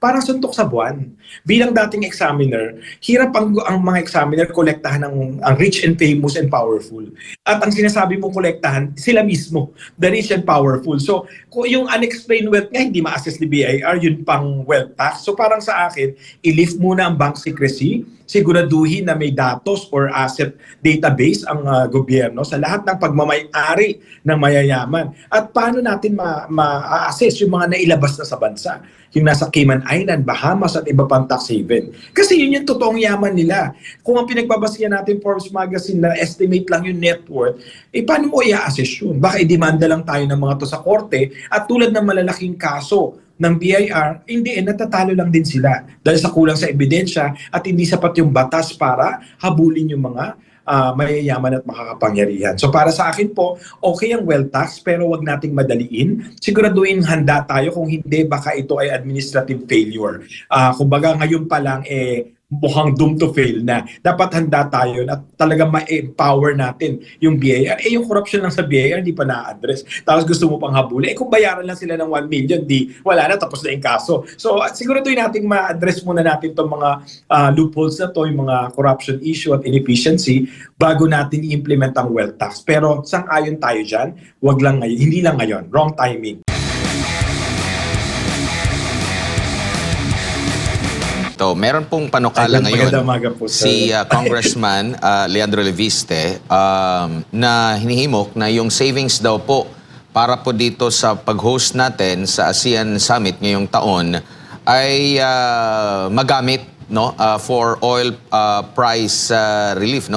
parang suntok sa buwan. Bilang dating examiner, hirap ang mga examiner kolektahan ang rich and famous and powerful. At ang sinasabi mong kolektahan, sila mismo, the rich and powerful. So, kung yung unexplained wealth nga, hindi ma-assess ni BIR, yun pang wealth tax. So, parang sa akin, i-lift muna ang bank secrecy, siguraduhin na may datos or asset database ang gobyerno sa lahat ng pagmamay-ari ng mayayaman. At paano natin ma-assess yung mga nailabas na sa bansa? Yung nasa Cayman Island, Bahamas at iba pang tax haven. Kasi yun yung totoong yaman nila. Kung ang pinagbabasihan natin Forbes magazine na estimate lang yung net worth, paano mo i-assess yun? Baka i-demanda lang tayo ng mga to sa korte at tulad ng malalaking kaso ng BIR, hindi, natatalo lang din sila dahil sa kulang sa ebidensya at hindi sapat yung batas para habulin yung mga mayayaman at makakapangyarihan. So para sa akin po, okay ang wealth tax pero wag nating madaliin. Siguraduhin handa tayo, kung hindi baka ito ay administrative failure. Kumbaga ngayon pa lang mukhang doomed to fail na. Dapat handa tayo at talagang ma-empower natin yung BIR. Yung corruption lang sa BIR, hindi pa na-address. Tapos gusto mo pang habuli. Kung bayaran lang sila ng 1 million, wala na, tapos na yung kaso. So siguraduhin natin ma-address muna natin itong mga loopholes na to, yung mga corruption issue at inefficiency, bago natin i-implement ang wealth tax. Pero sang-ayon tayo dyan, wag lang ngayon, hindi lang ngayon. Wrong timing. So, meron pong panukala ngayon po, si Congressman Leandro Leviste na hinihimok na yung savings daw po para po dito sa pag-host natin sa ASEAN Summit ngayong taon ay magamit for oil price relief.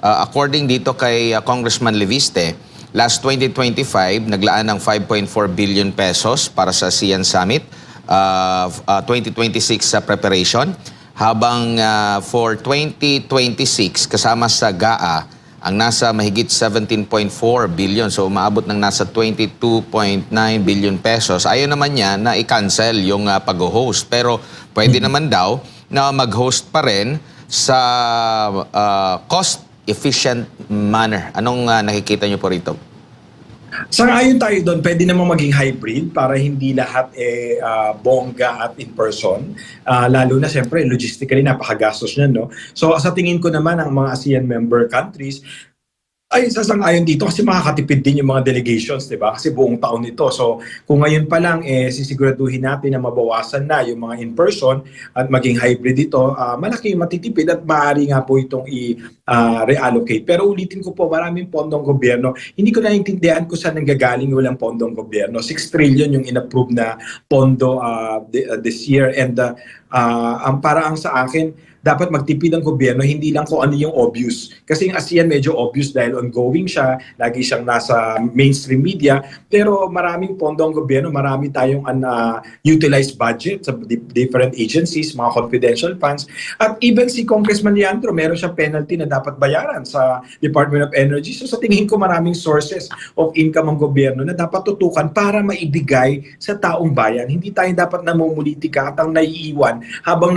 According dito kay Congressman Leviste, last 2025 naglaan ng 5.4 billion pesos para sa ASEAN Summit. 2026 preparation, habang for 2026 kasama sa GAA ang nasa mahigit 17.4 billion, so umaabot ng nasa 22.9 billion pesos. Ayaw naman niya na i-cancel yung pag-host, pero pwede naman daw na mag-host pa rin sa cost efficient manner. Anong nakikita niyo po rito? Sang-ayon tayo doon, pwede namang maging hybrid para hindi lahat bongga at in-person. Lalo na siyempre, logistically napakagastos niyan, no? So sa tingin ko naman ang mga ASEAN member countries ay sasang-ayon dito kasi makakatipid din yung mga delegations, di ba? Kasi buong taon ito. So kung ngayon pa lang sisiguraduhin natin na mabawasan na yung mga in-person at maging hybrid ito, malaki yung matitipid at maaari nga po itong i-reallocate. Pero ulitin ko po, maraming pondong gobyerno. Hindi ko naiintindihan kung saan nanggagaling walang pondong gobyerno. 6 trillion yung in-approve na pondo this year, and ang paraang sa akin, dapat magtipid ang gobyerno, hindi lang kung ano yung obvious. Kasi yung ASEAN medyo obvious dahil ongoing siya, lagi siyang nasa mainstream media, pero maraming pondo ang gobyerno, marami tayong utilized budget sa different agencies, mga confidential funds. At even si Congressman Leandro, meron siyang penalty na dapat bayaran sa Department of Energy. So sa tingin ko maraming sources of income ang gobyerno na dapat tutukan para maibigay sa taong bayan. Hindi tayo dapat namumulitika at ang naiiwan habang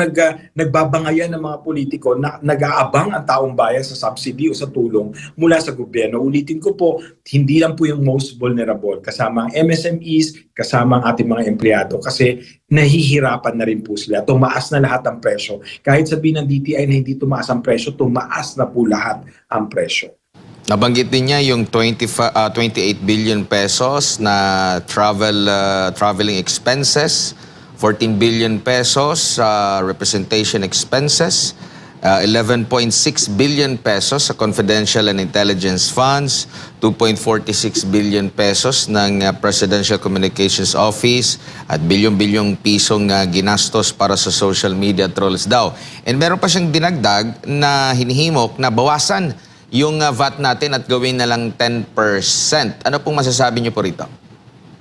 nagbabangayan ng mga politiko na nag-aabang ang taong bayan sa subsidy o sa tulong mula sa gobyerno. Ulitin ko po, hindi lang po yung most vulnerable, kasama ang MSMEs, kasama ang ating mga empleyado, kasi nahihirapan na rin po sila. Tumaas na lahat ang presyo. Kahit sabihin ng DTI na hindi tumaas ang presyo, tumaas na po lahat ang presyo. Nabanggit din niya yung 28 billion pesos na traveling expenses, 14 billion pesos representation expenses, 11.6 billion pesos sa confidential and intelligence funds, 2.46 billion pesos ng Presidential Communications Office at bilyon-bilyong pisong ginastos para sa social media trolls daw. And meron pa siyang dinagdag na hinihimok na bawasan yung VAT natin at gawin na lang 10%. Ano pong masasabi niyo po rito?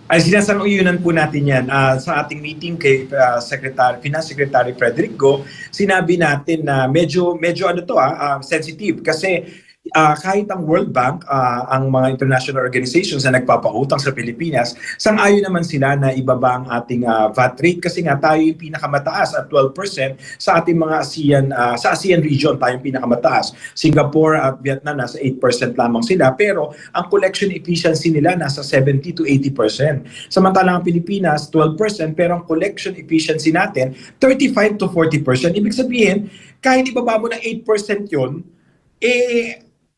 Ay sinasang-uyunan po natin yan. Sa ating meeting kay Finance Secretary Frederick Go, sinabi natin na medyo sensitive kasi kahit ang World Bank, ang mga international organizations na nagpapautang sa Pilipinas, sang-ayon naman sila na ibaba ang ating VAT rate kasi nga tayo yung pinakamataas at 12% sa ating mga ASEAN, sa ASEAN region tayo yung pinakamataas. Singapore at Vietnam nasa 8% lamang sila, pero ang collection efficiency nila nasa 70 to 80%. Samantalang ang Pilipinas 12%, pero ang collection efficiency natin 35 to 40%. Ibig sabihin, kahit ibaba mo ng 8% yun,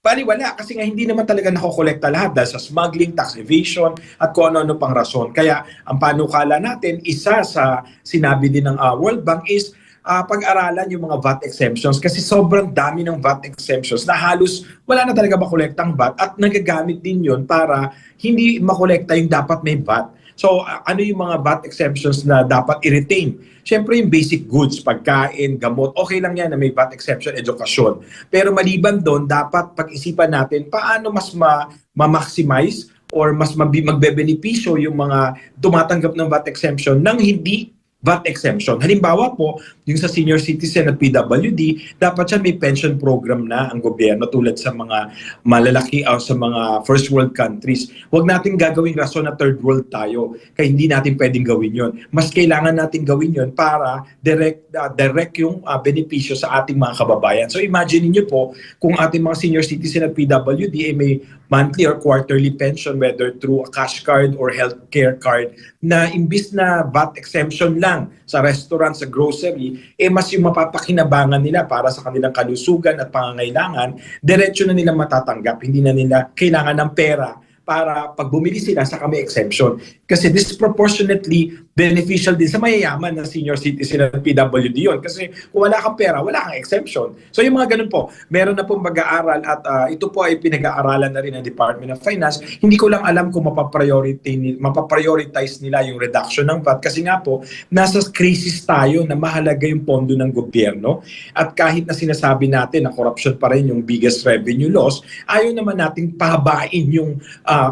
baliwala kasi nga hindi naman talaga nakokolekta lahat dahil sa smuggling, tax evasion at kung ano-ano pang rason. Kaya ang panukala natin, isa sa sinabi din ng World Bank is pag-aralan yung mga VAT exemptions kasi sobrang dami ng VAT exemptions na halos wala na talaga makolektang VAT at nagagamit din yun para hindi makolekta yung dapat may VAT. So ano yung mga VAT exemptions na dapat i-retain? Siyempre yung basic goods, pagkain, gamot, okay lang yan na may VAT exemption, edukasyon. Pero maliban doon, dapat pag-isipan natin paano mas ma-maximize or mas magbebenepisyo yung mga tumatanggap ng VAT exemption nang hindi VAT exemption. Halimbawa po, yung sa senior citizen at PWD, dapat siya may pension program na ang gobyerno tulad sa mga malalaki o sa mga first world countries. Huwag natin gagawing rason na third world tayo kaya hindi natin pwedeng gawin yon. Mas kailangan natin gawin yon para direct yung benepisyo sa ating mga kababayan. So imagine niyo po kung ating mga senior citizen at PWD ay may monthly or quarterly pension whether through a cash card or healthcare card na imbis na VAT exemption lang sa restaurant, sa grocery, mas yung mapapakinabangan nila para sa kanilang kalusugan at pangangailangan, diretso na nilang matatanggap. Hindi na nila kailangan ng pera para pag bumili sila sa kami exemption. Kasi disproportionately beneficial din sa mayayaman na senior citizen at PWD yun. Kasi kung wala kang pera, wala kang exemption. So yung mga ganun po, meron na pong mag-aaral at ito po ay pinag-aaralan na rin ng Department of Finance. Hindi ko lang alam kung mapaprioritize nila yung reduction ng VAT kasi nga po, nasa crisis tayo na mahalaga yung pondo ng gobyerno at kahit na sinasabi natin na corruption pa rin yung biggest revenue loss, ayaw naman nating pahabain yung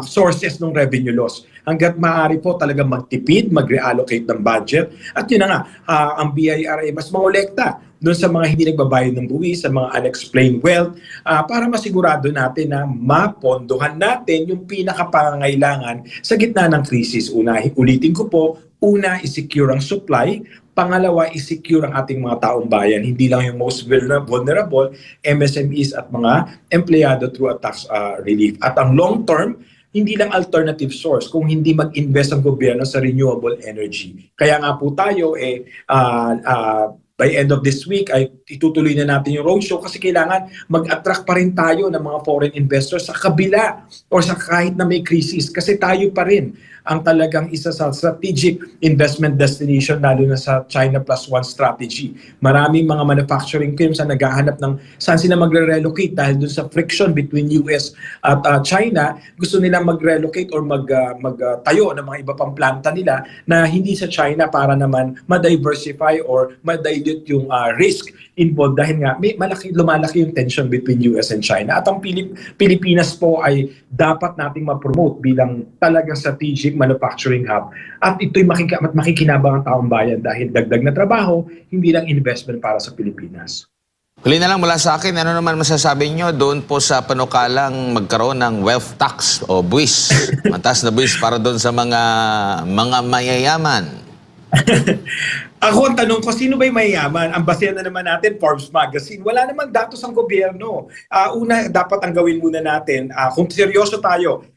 sources ng revenue loss. Hanggat maaari po talaga magtipid, mag-reallocate ng budget. At yun na nga, ang BIR ay mas mangolekta doon sa mga hindi nagbabayad ng buwis, sa mga unexplained wealth, para masigurado natin na mapondohan natin yung pinakapangangailangan sa gitna ng krisis. Ulitin ko po, una, i-secure ang supply. Pangalawa, i-secure ang ating mga taong bayan. Hindi lang yung most vulnerable, MSMEs at mga empleyado through a tax relief. At ang long term, hindi lang alternative source kung hindi mag-invest ang gobyerno sa renewable energy. Kaya nga po tayo by end of this week ay itutuloy na natin yung roadshow kasi kailangan mag-attract pa rin tayo ng mga foreign investors sa kabila or sa kahit na may crisis kasi tayo pa rin ang talagang isa sa strategic investment destination lalo na sa China Plus One strategy. Maraming mga manufacturing firms na naghahanap ng saan sila magre-relocate dahil dun sa friction between US at China, gusto nila mag-relocate or magtayo ng mga iba pang planta nila na hindi sa China para naman ma-diversify or ma-dilute yung risk involved dahil nga lumalaki yung tension between US and China. At ang Pilipinas po ay dapat nating ma-promote bilang talagang strategic manufacturing hub. At ito'y makikinabang ang taong bayan dahil dagdag na trabaho, hindi lang investment para sa Pilipinas. Huli na lang mula sa akin, ano naman masasabi nyo doon po sa panukalang magkaroon ng wealth tax o buwis? Mataas na buwis para doon sa mga mayayaman. Ako ang tanong ko, sino ba'y mayayaman? Ang basehan na naman natin, Forbes Magazine. Wala naman datos ang gobyerno. Una, dapat ang gawin muna natin, kung seryoso tayo,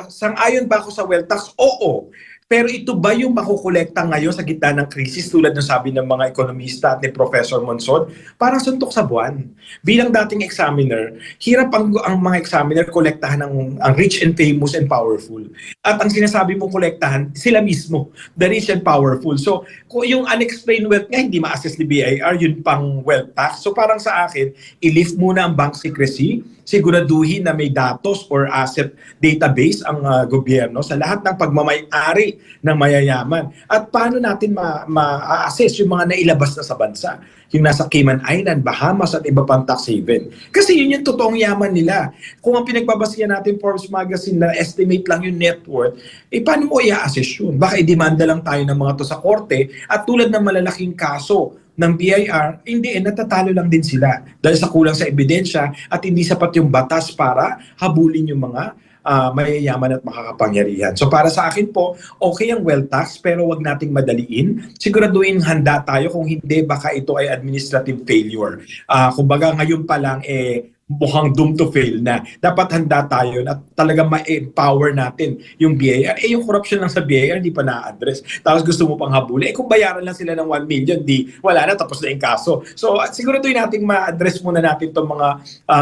sang-ayon ba ako sa wealth tax? Oo. Pero ito ba yung makukolekta ngayon sa gitna ng krisis tulad ng sabi ng mga ekonomista at ni Professor Monsod? Parang suntok sa buwan. Bilang dating examiner, hirap ang mga examiner kolektahan ang rich and famous and powerful. At ang sinasabi mong kolektahan, sila mismo, the rich and powerful. So, kung yung unexplained wealth nga hindi ma-assess ni BIR, yun pang wealth tax. So parang sa akin, i-lift muna ang bank secrecy, siguraduhin na may datos or asset database ang gobyerno sa lahat ng pagmamay-ari ng mayayaman. At paano natin ma-assess yung mga nailabas na sa bansa? Yung nasa Cayman Island, Bahamas at iba pang tax haven. Kasi yun yung totoong yaman nila. Kung ang pinagbabasihan natin Forbes Magazine na estimate lang yung net worth, paano mo i-assess yun? Baka i-demanda lang tayo ng mga to sa korte at tulad ng malalaking kaso ng BIR, hindi, natatalo lang din sila dahil sa kulang sa ebidensya at hindi sapat yung batas para habulin yung mga mayayaman at makakapangyarihan. So para sa akin po, okay ang wealth tax pero wag nating madaliin. Siguraduhin handa tayo, kung hindi baka ito ay administrative failure. Kumbaga ngayon pa lang mukhang doomed to fail na. Dapat handa tayo at talagang ma-empower natin yung BIR. Yung corruption lang sa BIR, hindi pa na-address. Tapos gusto mo pang habuli. Kung bayaran lang sila ng 1 million, wala na, tapos na yung kaso. So, siguraduhin natin ma-address muna natin itong mga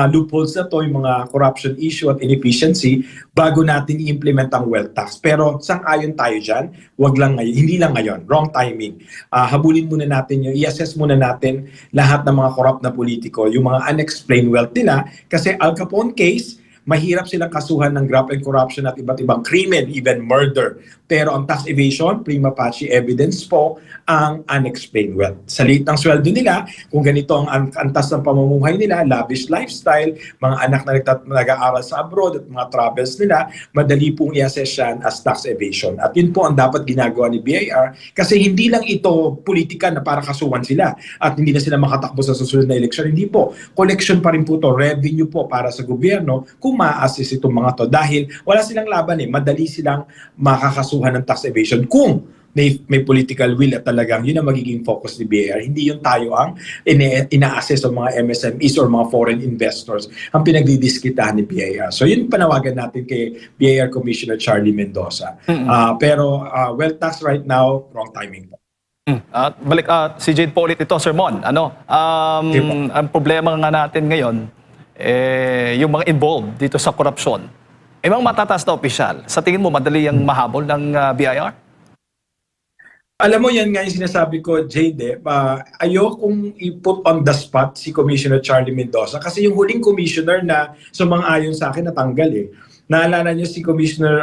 loopholes na to, yung mga corruption issue at inefficiency, bago natin i-implement ang wealth tax. Pero, sang-ayon tayo dyan, wag lang ngayon, hindi lang ngayon, wrong timing. Habulin muna natin yung, i-assess muna natin lahat ng mga corrupt na politiko, yung mga unexplained wealth nila. Kasi Al Capone case, mahirap silang kasuhan ng graft and corruption at iba't ibang krimen, even murder. Pero ang tax evasion, prima facie evidence po ang unexplained wealth. Sa liit ng sweldo nila, kung ganito ang antas ng pamumuhay nila, lavish lifestyle, mga anak na nag-aaral sa abroad at mga travels nila, madali pong i-assess yan as tax evasion. At yun po ang dapat ginagawa ni BIR kasi hindi lang ito politika na para kasuhan sila at hindi na sila makatakbo sa susunod na eleksyon. Hindi po. Collection pa rin po to, revenue po para sa gobyerno kung ma-assess itong mga to dahil wala silang laban madali silang makakasuhan ng tax evasion kung may political will at talagang yun ang magiging focus ni BIR. Hindi yung tayo ang ina-assess ng mga MSMEs or mga foreign investors ang pinagdidiskitahan ni BIR. So yun panawagan natin kay BIR Commissioner Charlie Mendoza. Pero wealth tax right now, wrong timing po. Balik si Jade po ulit ito, Sir Mon. Ang problema nga natin ngayon, yung mga involved dito sa korupsyon, mga matataas na opisyal, sa tingin mo madali ang mahabol ng BIR? Alam mo, yan nga yung sinasabi ko, Jade, ayokong i-put on the spot si Commissioner Charlie Mendoza kasi yung huling commissioner na sumang-ayon sa akin natanggal Naalala niyo si Commissioner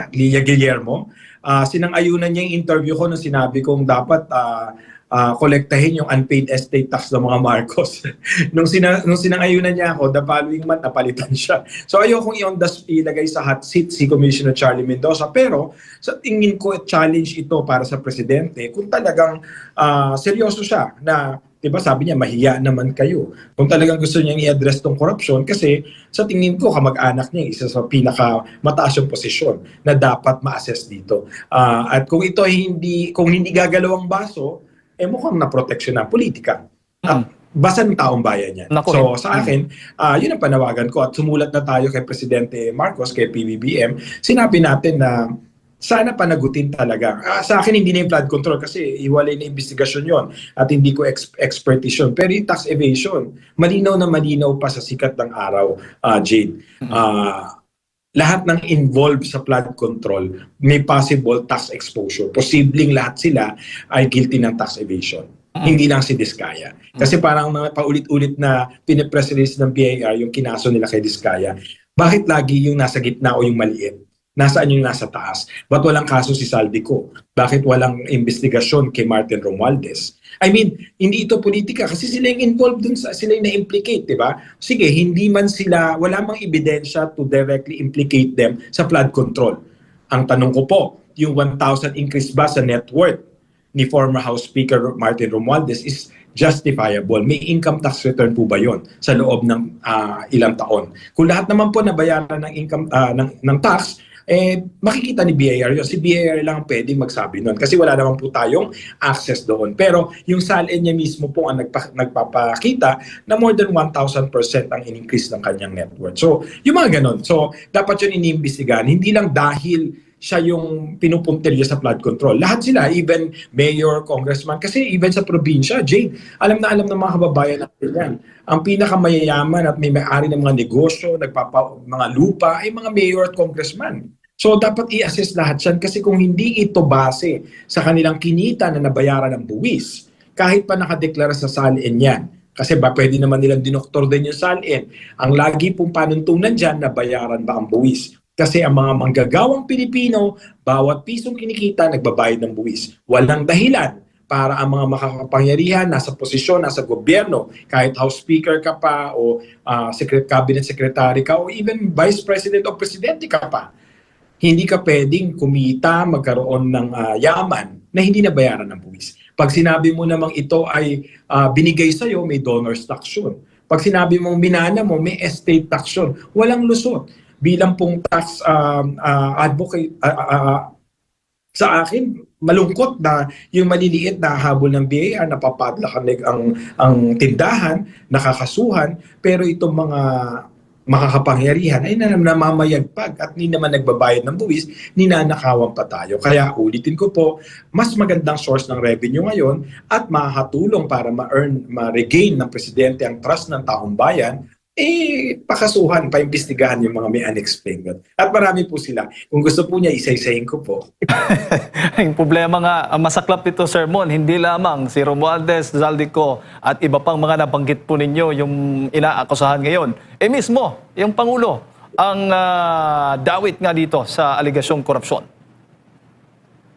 Lilia Guillermo? Sinang-ayunan niya yung interview ko nung sinabi kong dapat kolektahin yung unpaid estate tax ng mga Marcos. nung sinang-ayunan niya ako, the following month, napalitan siya. So ayokong ilagay sa hot seat si Commissioner Charlie Mendoza. Pero sa tingin ko, challenge ito para sa presidente kung talagang seryoso siya na, diba sabi niya, mahiya naman kayo. Kung talagang gusto niyang i-address tong corruption kasi sa tingin ko, kamag-anak niya, isa sa pinaka-mataas yung posisyon na dapat ma-assess dito. At kung ito kung hindi gagalaw ang baso, mukhang na-protection ng politika. At basa ng taong bayan yan. So sa akin, yun ang panawagan ko. At sumulat na tayo kay Presidente Marcos, kay PBBM. Sinabi natin na sana panagutin talaga. Sa akin, hindi na yung flood control kasi iwalay na investigasyon yon at hindi ko expertise yun. Pero yung tax evasion, malinaw na malinaw pa sa sikat ng araw, Jade. Lahat ng involved sa flood control may possible tax exposure. Posibleng lahat sila ay guilty ng tax evasion. Hindi lang si Diskaya. Kasi parang paulit-ulit na pinipress release ng BIR yung kinaso nila kay Diskaya. Bakit lagi yung nasa gitna o yung maliit? Nasaan yung nasa taas? Ba't walang kaso si Saldico? Bakit walang investigasyon kay Martin Romualdez? I mean, hindi ito politika kasi sila yung involved dun, sila yung na-implicate, di ba? Sige, hindi man sila, wala mang ebidensya to directly implicate them sa flood control. Ang tanong ko po, yung 1,000 increase ba sa net worth ni former House Speaker Martin Romualdez is justifiable? May income tax return po ba yon sa loob ng ilang taon? Kung lahat naman po nabayaran ng income ng tax, makikita ni BIR yun. Si BIR lang pwedeng magsabi nun kasi wala naman po tayong access doon. Pero yung SALN niya mismo po ang nagpapakita na more than 1,000% ang in-increase ng kanyang net worth. So, yung mga ganun. So, dapat yun iniimbestigahan. Hindi lang dahil siya yung pinupuntirya sa flood control. Lahat sila, even mayor, congressman, kasi even sa probinsya, Jade, alam ng mga kababayan natin yan. Ang pinakamayayaman at may may-ari ng mga negosyo, mga lupa, ay mga mayor at congressman. So dapat i-assess lahat yan kasi kung hindi ito base sa kanilang kinita na nabayaran ng buwis, kahit pa nakadeklara sa SALN yan, kasi pwede naman nilang dinoktor din yung SALN, ang lagi pong panuntunan dyan, nabayaran ba ang buwis? Kasi ang mga manggagawang Pilipino, bawat pisong kinikita, nagbabayad ng buwis. Walang dahilan para ang mga makakapangyarihan, nasa posisyon, nasa gobyerno, kahit House Speaker ka pa, o Cabinet Secretary ka, o even Vice President o Presidente ka pa, hindi ka pwedeng kumita, magkaroon ng yaman na hindi nabayaran ng buwis. Pag sinabi mo namang ito ay binigay sa'yo, may donor's tax yun. Pag sinabi mong minana mo, may estate tax yun. Walang lusot. Bilang pong tax advocate, sa akin, malungkot na yung maliliit na habol ng BIR, napapadlakan ang tindahan, nakakasuhan, pero itong mga makakapangyarihan ay namamayagpag at hindi naman nagbabayad ng buwis, ninanakawan pa tayo. Kaya ulitin ko po, mas magandang source ng revenue ngayon at makakatulong para ma-regain ng presidente ang trust ng taong bayan, pakasuhan, paimbestigahan yung mga may unexplained. At marami po sila. Kung gusto po niya, isa-isahin ko po. Yung problema nga, ang masaklap nito, Sir Mon, hindi lamang si Romualdez, Zaldico at iba pang mga nabanggit po ninyo yung inaakusahan ngayon. Mismo, yung Pangulo, ang dawit nga dito sa aligasyong korupsyon.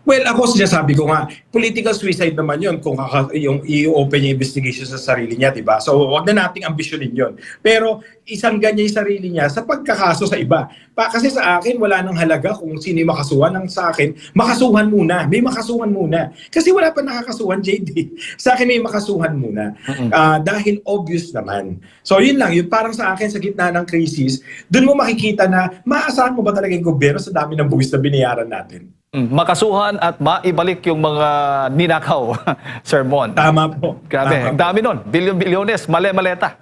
Well, ako sinasabi ko nga, political suicide naman yun kung yung i-open yung investigation sa sarili niya, diba? So, wag na nating ambisyonin yun. Pero, isang ganyan yung sarili niya sa pagkakaso sa iba. Kasi sa akin, wala nang halaga kung sino yung makasuhan. Ang sa akin, makasuhan muna. May makasuhan muna. Kasi wala pa nakakasuhan, JD. Sa akin, may makasuhan muna. Dahil obvious naman. So, yun lang. Yun parang sa akin, sa gitna ng krisis, dun mo makikita na maasahan mo ba talaga yung gobyerno sa dami ng buwis na binayaran natin. Makasuhan at maibalik yung mga ninakaw, Sir Mon. Tama po. Grabe, ang dami nun. Bilyon-bilyones, male-maleta.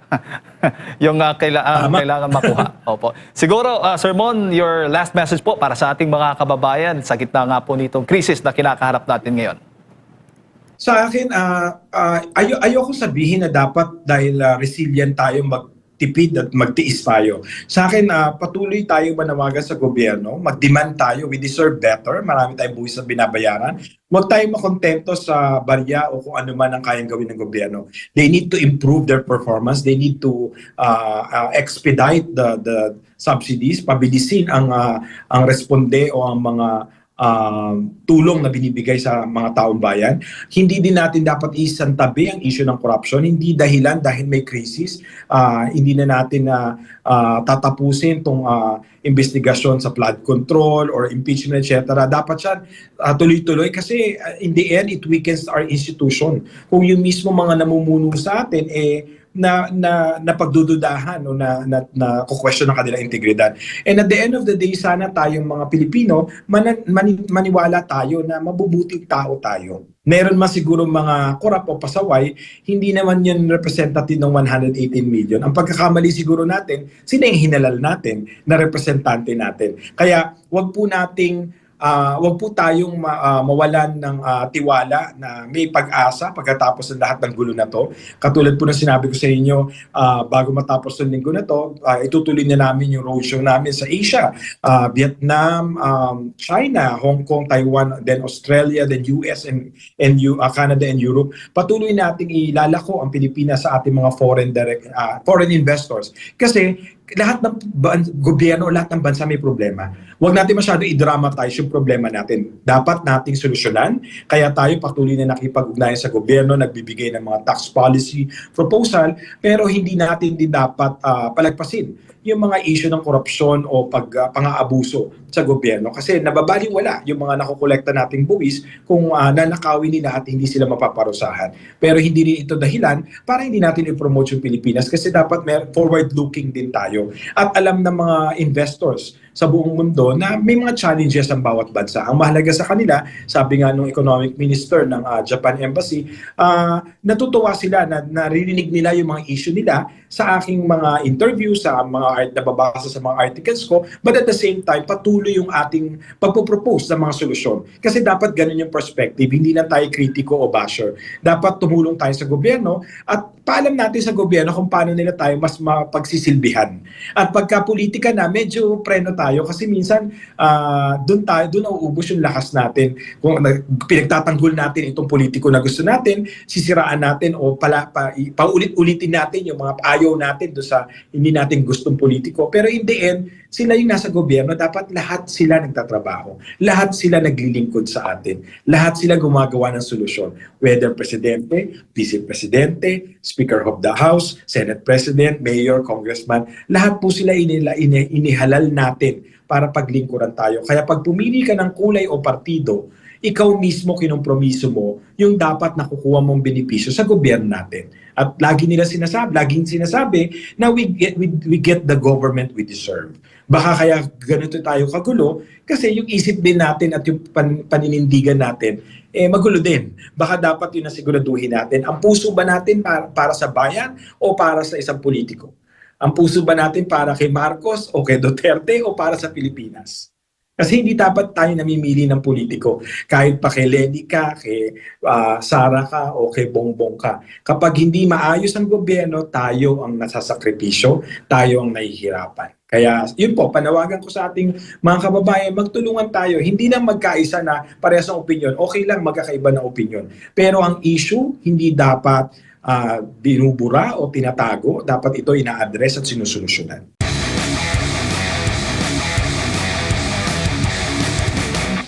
Yung kailangan makuha. Opo. Siguro, Sir Mon, your last message po para sa ating mga kababayan sa gitna nga po nitong krisis na kinakaharap natin ngayon. Sa akin, ayoko sabihin na dapat dahil resilient tayo magtipid at magtiis tayo. Sa akin, patuloy tayo manawagan sa gobyerno, mag-demand tayo, we deserve better, marami tayong buwis na binabayaran. Huwag tayong makontento sa barya o kung ano man ang kayang gawin ng gobyerno. They need to improve their performance, they need to expedite the subsidies, pabilisin ang responde o ang mga tulong na binibigay sa mga taong bayan. Hindi din natin dapat isantabi ang issue ng corruption. Hindi dahilan dahil may crisis. Hindi na natin tatapusin itong investigasyon sa flood control or impeachment, etc. Dapat siya tuloy-tuloy kasi in the end, it weakens our institution. Kung yung mismo mga namumuno sa atin, na pagdududahan o na question ng kanilang integridad. And at the end of the day, sana tayong mga Pilipino maniwala tayo na mabubuting tao tayo. Meron man siguro mga korap o pasaway, hindi naman yun representative ng 118 million. Ang pagkakamali siguro natin, sila yung hinalal natin na representante natin. Kaya wag po tayong mawalan ng tiwala na may pag-asa pagkatapos ng lahat ng gulo na to. Katulad po ng sinabi ko sa inyo, bago matapos ng linggo na to, itutuloy na namin yung roadshow namin sa Asia, Vietnam, China, Hong Kong, Taiwan, then Australia, then US, and Canada and Europe. Patuloy nating ilalako ang Pilipinas sa ating mga foreign investors. Kasi lahat ng gobyerno, lahat ng bansa may problema. Huwag natin masyado i-dramatize yung problema natin. Dapat nating solusyonan. Kaya tayo patuloy na nakipag-ugnayan sa gobyerno, nagbibigay ng mga tax policy proposal, pero hindi natin din dapat palagpasin yung mga issue ng korupsyon o pang-aabuso sa gobyerno. Kasi nababaliwala yung mga nakukolekta nating buwis kung nanakawin nila at hindi sila mapaparusahan. Pero hindi rin ito dahilan para hindi natin i-promote yung Pilipinas kasi dapat forward-looking din tayo. At alam ng mga investors sa buong mundo na may mga challenges ang bawat bansa. Ang mahalaga sa kanila, sabi nga nung economic minister ng Japan Embassy, natutuwa sila na naririnig nila yung mga issue nila sa aking mga interview, sa mga nababasa sa mga articles ko, but at the same time, patuloy yung ating pagpropose ng mga solusyon. Kasi dapat ganun yung perspective, hindi lang tayo kritiko o basher. Dapat tumulong tayo sa gobyerno at paalam natin sa gobyerno kung paano nila tayo mas mapagsisilbihan. At pagka politika na, medyo preno tayo kasi minsan doon nauubos yung lakas natin. Kung pinagtatanggol natin itong politiko na gusto natin, sisiraan natin o paulit-ulitin natin yung mga ayaw natin doon sa hindi natin gustong politiko. Pero in the end, sila yung nasa gobyerno, dapat lahat sila nagtatrabaho. Lahat sila naglilingkod sa atin. Lahat sila gumagawa ng solusyon. Whether presidente, vice-presidente, Speaker of the House, Senate President, Mayor, Congressman, lahat po sila inihalal natin para paglingkuran tayo. Kaya pag pumili ka ng kulay o partido, ikaw mismo kinompromiso mo yung dapat nakukuha mong benepisyo sa gobyerno natin. At laging sinasabi na we get the government we deserve. Baka kaya ganito tayo kagulo kasi yung isip din natin at yung paninindigan natin magulo din. Baka dapat yun na siguraduhin natin. Ang puso ba natin para sa bayan o para sa isang politiko? Ang puso ba natin para kay Marcos o kay Duterte o para sa Pilipinas? Kasi hindi dapat tayo namimili ng politiko. Kahit pa kay Lenny ka, kay Sara ka, o kay Bongbong ka. Kapag hindi maayos ang gobyerno, tayo ang nasasakripisyo, tayo ang nahihirapan. Kaya yun po, panawagan ko sa ating mga kababayan, magtulungan tayo. Hindi lang magkaisa na parehas ang opinion. Okay lang magkakaiba ng opinion. Pero ang issue, hindi dapat binubura o tinatago. Dapat ito ina-address at sinusolusyonan.